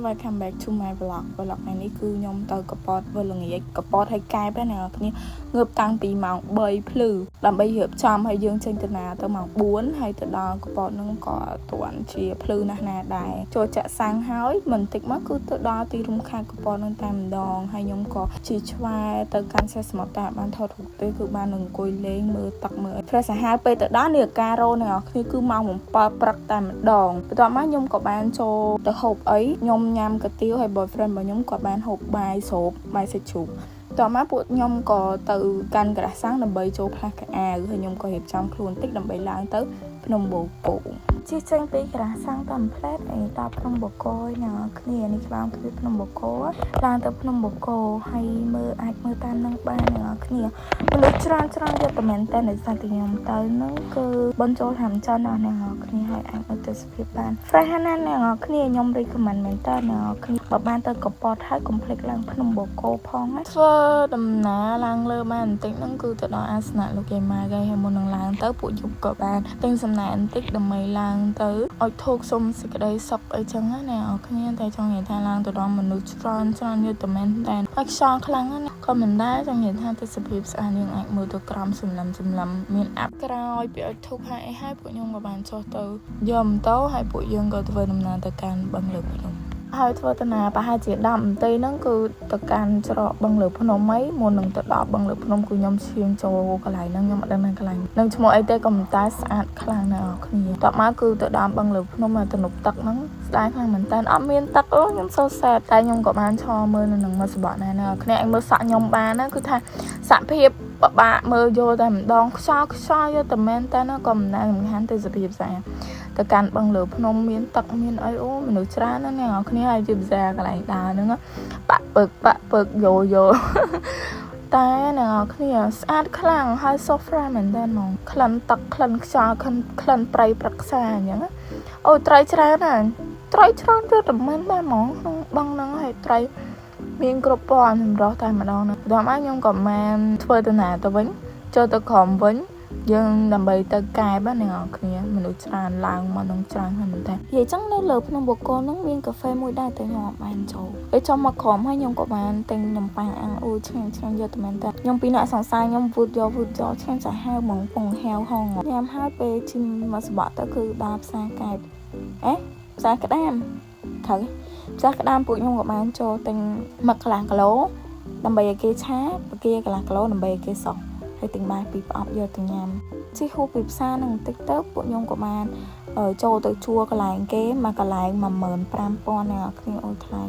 Welcome back to my vlog នេះគឺខ្ញុំទៅកប៉តវលងាយកប៉តឲ្យកែបណាគ្នាងើបតាំងពីម៉ោង3ភ្លឺដើម្បីរៀបចំឲ្យយើងចេញទៅណាទៅម៉ោង4ហើយទៅដល់កប៉តនឹងក៏អត់ទាន់ជាភ្លឺណាស់ណាដែរចូលចាក់សាំងហើយមិនតិចមកគឺទៅដល់ទីរំខានកប៉តនឹងតែម្ដងហើយខ្ញុំក៏ជិះឆ្វែទៅកាន់សេះសមុទ្រតែបានថតរូបទេគឺបាននឹងអង្គុយលេងមើលទឹកមើលព្រះសាហាវពេលទៅដល់នេះអាការ៉ូអ្នកនរគ្នាគឺម៉ោង7ព្រឹកតែម្ដងបន្ទាប់មកខ្ញុំក៏បានចូលទៅហូបអីខ្ញុំញ៉ាំកាទៀវហើយ boyfriend របស់ខ្ញុំក៏បានហូបបាយស្រូបបាយសាច់ជ្រូកតមកពួកខ្ញុំក៏ទៅកាន់ក្រាស់សាំងដើម្បីចូលផ្លាស់កៅអៅហើយខ្ញុំក៏រៀបចំខ្លួនតិចដើម្បីឡើងទៅភ្នំបូកគោជិះចេញពីក្រាស់សាំងតាមផ្លែតឯដល់ភ្នំបូកគោណាគ្នានេះច្បាស់គឺភ្នំបូកគោឡើងទៅភ្នំបូកគោហើយអាចមើលតាមនឹងបានណាគ្នាមនុស្សច្រើនយកតែមែនតែដោយសារតែខ្ញុំទៅនឹងគឺបញ្ចូលហាំចាន់ណាគ្នាហើយអាចមើលទៅសភាពបាន fresh ណាស់ណាគ្នាខ្ញុំ recommend មែនតើណាគ្នាបើបានទៅកប៉តហើយកុំភ្លេចឡើងភ្នំបូកគោផងណាធ្វើដំណើរឡើងលើបានបន្តិចហ្នឹងគឺទៅដល់អាសនៈលោកយាយម៉ាហើយមុននឹងឡើងទៅពួកយប់ក៏បានទិញសំណែនបន្តិចដើម្បីឡើងទៅឲ្យធូកសុំសេចក្តីសុខអីចឹងណាអ្នកគ្នាតែចង់និយាយថាឡើងទៅដល់មនុស្សច្រើនយកតែមែនតែហើយខ្យល់ខ្លាំងណាក៏មិនដែរចង់និយាយថាទេសភាពស្អាតយើងអាចមើលទៅក្រំសម្លឹមមានអាប់ក្រោយពីឲ្យធូកហើយពួកខ្ញុំក៏បានចុះទៅយកម៉ូតូហើយពួកយើងក៏ធ្វើដំណើរទៅកាន់បឹងលើភ្នំហើយធ្វើដំណើរប្រហែលជា10នាទីហ្នឹងគឺទៅកាន់ច្រកបឹងលើភ្នំអីមុននឹងទៅដល់បឹងលើភ្នំគឺខ្ញុំឈៀងចូលកន្លែងហ្នឹងខ្ញុំអត់ដឹងថាកន្លែងនឹងឈ្មោះអីទេក៏មិនតែស្អាតខ្លាំងណាស់អរគ្នាតមកគឺទៅដល់បឹងលើភ្នំទៅទំនប់ទឹកហ្នឹងស្ដាយខ្លាំងមែនតើអត់មានទឹកអូខ្ញុំសូសែតតែខ្ញុំក៏បានឈរមើលនៅនឹងមកសបកណាអរគ្នាអញមើលសាក់ខ្ញុំបានណាគឺថាសភាពបបាក់មើលយកតែម្ដងខ្យល់យកតែមែនតើណាក៏មិនដែរសំខាន់ទេសភាពស្អាតទៅកាន់បឹងលើភ្នំមានទឹកមានអីអូមនុស្សច្រើនណាស់អ្នកនរគ្នាហើយជាភាសាកន្លែងដើរហ្នឹងបាក់ពើកយោតែអ្នកនរគ្នាស្អាតខ្លាំងហើយ software មែនតើហ្មងក្លិនទឹកក្លិនខ្យល់ក្លិនប្រៃប្រឹក្សាអញ្ចឹងអូត្រីច្រើនណាស់ត្រីច្រើនទៅតែមែនដែរហ្មងក្នុងបឹងហ្នឹងហើយត្រីមានគ្រប់ពណ៌ចម្រុះតែម្ដងណាដល់មកខ្ញុំក៏បានធ្វើដំណើរទៅវិញចូលទៅក្រុមវិញយើងដើម្បីទៅកែបអ្នកនរគ្នាមនុស្សច្រើនឡើងមកនឹងច្រើនហើយមែនតើនិយាយចឹងនៅលើភ្នំបូកគោហ្នឹងមានកាហ្វេមួយដែរតែខ្ញុំអត់បានចូលពេលចុះមកក្រុមហើយខ្ញុំក៏បានទិញនំប៉័ងអាំងអូឆ្ងាញ់យកតែមែនតើខ្ញុំពីអ្នកសង្សារខ្ញុំវូតយកឆ្ងាញ់សាហាវហ្មងពងហាវហងញ៉ាំហើយពេលជិះមកសបកទៅគឺដល់ផ្សារកែបផ្សារក្តាមត្រូវផ្សារក្តាមពួកខ្ញុំក៏បានចូលទិញមកកន្លះគីឡូដើម្បីឲ្យគេឆាបកាកន្លះគីឡូដើម្បីឲ្យគេសុកហើយទិញបាយពីប្រអប់យកទៅញ៉ាំជិះហូបពីផ្សារនឹងបន្តិចទៅពួកខ្ញុំក៏បានចូលទៅជួកន្លែងគេមកកន្លែង 15,000 ណាគ្នាអូនថ្លៃ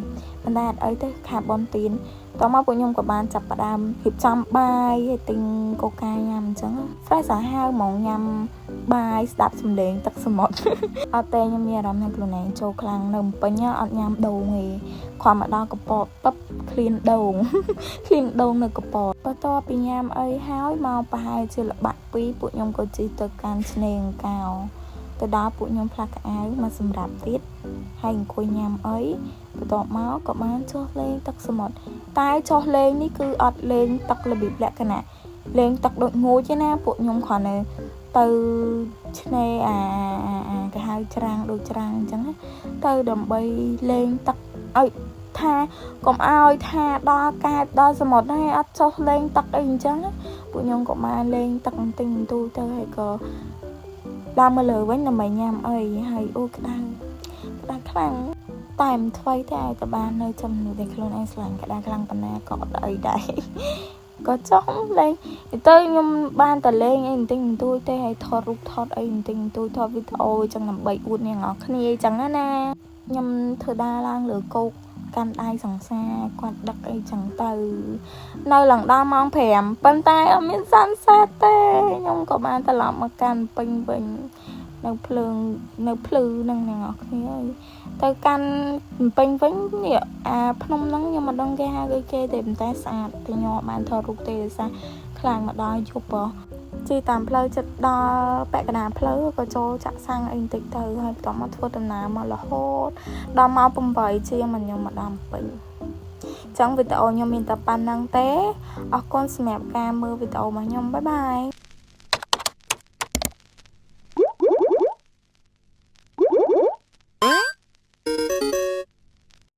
ប៉ុន្តែអត់អីទេខាបនទៀនតមកពួកខ្ញុំក៏បានចាប់ផ្ដើមរៀបចំបាយហើយទិញកូកាញ៉ាំអញ្ចឹង fresh សាហាវហ្មងញ៉ាំបាយស្ដាប់សំឡេងទឹកសមុទ្រអត់ទេខ្ញុំមានអារម្មណ៍ថាខ្លួនឯងចូលខ្លាំងនៅពេញអត់ញ៉ាំដូងទេគ្រាន់មកដល់កប៉តប៉ឹបឃ្លានដូងនៅកប៉តបន្ទាប់ពីញ៉ាំអីហើយមកប្រហែលជាល្បាក់2ពួកខ្ញុំក៏ជិះទៅកាន់ឆ្នេរអង្កោទៅដល់ពួកខ្ញុំផ្លាស់កៅអៅមកសម្រាប់ទៀតហើយអង្គុយញ៉ាំអីបន្ទាប់មកក៏បានចុះលេងទឹកសមុទ្រតែចុះលេងនេះគឺអត់លេងទឹករបៀបលក្ខណៈលេងទឹកដូចងូចទេណាពួកខ្ញុំគ្រាន់តែទៅឆ្នេរគេហៅច្រាំងដូចច្រាំងអញ្ចឹងទៅដើម្បីលេងទឹកឲ្យថាកុំឲ្យថាដល់កែបដល់សមុទ្រហើយអត់ចុះលេងទឹកអីអញ្ចឹងពួកខ្ញុំក៏បានលេងទឹកបន្តិចបន្តួចទៅហើយក៏ឡើងមកលើវិញដើម្បីញ៉ាំអីហើយអូក្តៅខ្លាំងតែមិនថ្មីទេឲ្យតែបាននៅចំនួនដែលខ្លួនឯងស្លាញ់ក្តៅខ្លាំងប៉ុណ្ណាក៏អត់អីដែរក៏ចង់លេងទៅខ្ញុំបានតែលេងអីបន្តិចបន្តួចទេហើយថតរូបថតអីបន្តិចបន្តួចថតវីដេអូចឹងដើម្បីអួតអ្នកនរគ្នាអញ្ចឹងណាខ្ញុំធ្វើដើរឡើងលើគោកកាន់ដៃសង្សារគាត់ដឹកអីចឹងទៅនៅឡើងដល់ម៉ោង5ប៉ុន្តែអត់មានសាន់សេតទេខ្ញុំក៏បានត្រឡប់មកកាន់ពេញវិញ នៅភ្លើងនៅភ្លឺហ្នឹងអ្នកនរគ្នាអើយទៅកាន់ពេញវិញនេះអាភ្នំហ្នឹងខ្ញុំមិនដឹងគេហៅគេទេប៉ុន្តែស្អាតតែខ្ញុំបានថតរូបទេដោយសារខ្លាចមកដល់យប់ជិះតាមផ្លូវចិត្តដល់ពាក់កណ្ដាលផ្លូវក៏ចូលចាក់សាំងអីបន្តិចទៅហើយបន្តមកធ្វើដំណើរមករហូតដល់ម៉ោង8ជាងមកខ្ញុំមកដល់ពេញចឹងវីដេអូខ្ញុំមានតែប៉ុណ្្នឹងទេអរគុណសម្រាប់ការមើលវីដេអូរបស់ខ្ញុំបាយបាយ